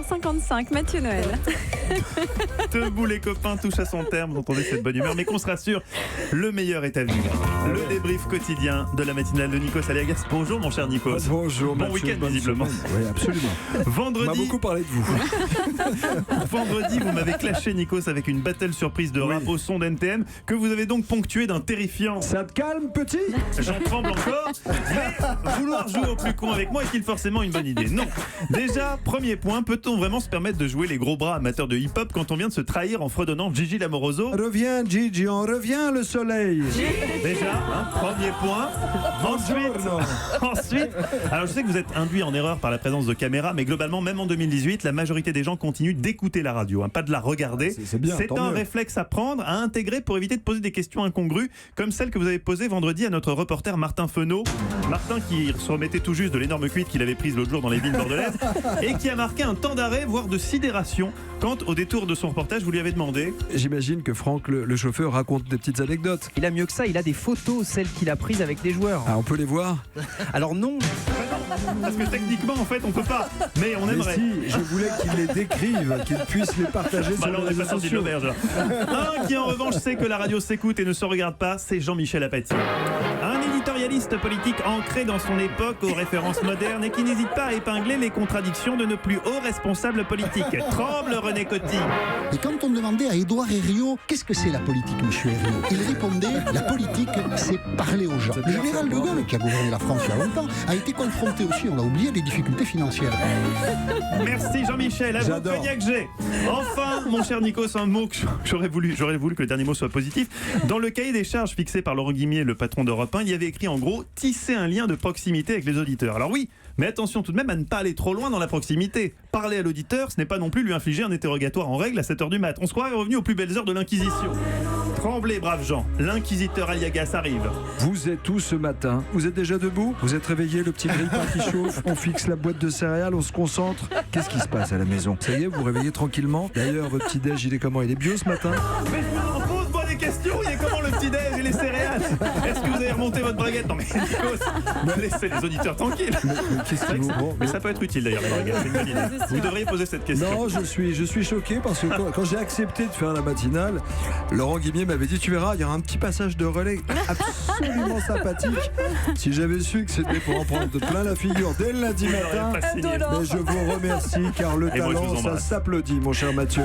19h55, Mathieu Noël. Debout les copains touche à son terme, vous entendez cette bonne humeur, mais qu'on se rassure, le meilleur est à venir. Le débrief quotidien de la matinale de Nikos Aliagas. Bonjour mon cher Nikos. Bonjour. Bon week-end visiblement. Oui, absolument. Vendredi, on m'a beaucoup parlé de vous. Vendredi, vous m'avez clashé Nikos avec une battle surprise de rap au son d'NTM que vous avez donc ponctué d'un terrifiant. Ça te calme, petit? J'en tremble encore, mais vouloir jouer au plus con avec moi est-il forcément une bonne idée? Non. Déjà, premier point, peut-on vraiment se permettre de jouer les gros bras amateurs de hip-hop quand on vient de se trahir en fredonnant Gigi Lamoroso? Reviens, Gigi, on revient le soleil. Déjà, premier point. Ensuite, alors je sais que vous êtes induit en erreur par la présence de caméras, mais globalement, même en 2018, la majorité des gens continuent d'écouter la radio, pas de la regarder. C'est bien, c'est un mieux. réflexe à prendre, à intégrer pour éviter de poser des questions incongrues, comme celle que vous avez posée vendredi à notre reporter Martin Fenot. Martin qui se remettait tout juste de l'énorme cuite qu'il avait prise l'autre jour dans les villes bordelaises et qui a marqué un temps d'arrêt, voire de sidération, quand au détour de son reportage, vous lui avez demandé. J'imagine que Franck, le chauffeur, raconte des petites anecdotes. Il a mieux que ça, il a des photos, celles qu'il a prises avec des joueurs. Ah, on peut les voir? Alors non, Parce que techniquement, en fait, on peut pas. Mais on Mais aimerait. si, je voulais qu'il les décrive, qu'il puisse les partager Bah sur là, on les n'est pas réseaux sorti de sociaux. l'auberge, là. Un qui en revanche sait que la radio s'écoute et ne se regarde pas, c'est Jean-Michel Apathy. Un éditorialiste politique ancré dans son époque aux références modernes et qui n'hésite pas à épingler les contradictions de nos plus hauts responsables politiques. Tremble René Coty. Et quand on demandait à Édouard Herriot, qu'est-ce que c'est la politique, monsieur Herriot, il répondait, la politique, c'est parler aux gens. Le général de Gaulle, qui a gouverné la France il y a longtemps, a été confronté aussi, on l'a oublié, à des difficultés financières. Merci Jean-Michel, à vous J'adore. Cognac G. Enfin, mon cher Nikos, un mot que j'aurais voulu que le dernier mot soit positif. Dans le cahier des charges fixé par Laurent Guimier, le patron d'Europe 1, il y avait écrit en gros tisser un lien de proximité avec les auditeurs. Alors oui, mais attention tout de même à ne pas aller trop loin dans la proximité. Parler à l'auditeur, ce n'est pas non plus lui infliger un interrogatoire en règle à 7h du mat. On se croirait revenu aux plus belles heures de l'Inquisition. Tremblez, braves gens, l'inquisiteur Aliagas arrive. Vous êtes où ce matin? Vous êtes déjà debout? Vous êtes réveillé, le petit grille-pain qui chauffe? On fixe la boîte de céréales, on se concentre? Qu'est-ce qui se passe à la maison? Ça y est, vous vous réveillez tranquillement? D'ailleurs, votre petit déj, il est comment? Il est bio ce matin? Mais pose-moi des questions, il est comment le petit-déj et les céréales? Est-ce que vous avez remonté votre braguette? Non mais Nikos, laissez les auditeurs tranquilles. Qu'est-ce qui vous... Bon, Mais ça peut être utile d'ailleurs la braguette, c'est une bonne idée. Vous devriez poser cette question. Non, je suis choqué parce que quand j'ai accepté de faire la matinale, Laurent Guimier m'avait dit, tu verras, il y aura un petit passage de relais absolument sympathique. Si j'avais su que c'était pour en prendre plein la figure dès le lundi Vous n'auriez matin, pas signé. mais je vous remercie car le Et moi, je vous talent, ça embrasse. s'applaudit, mon cher Mathieu.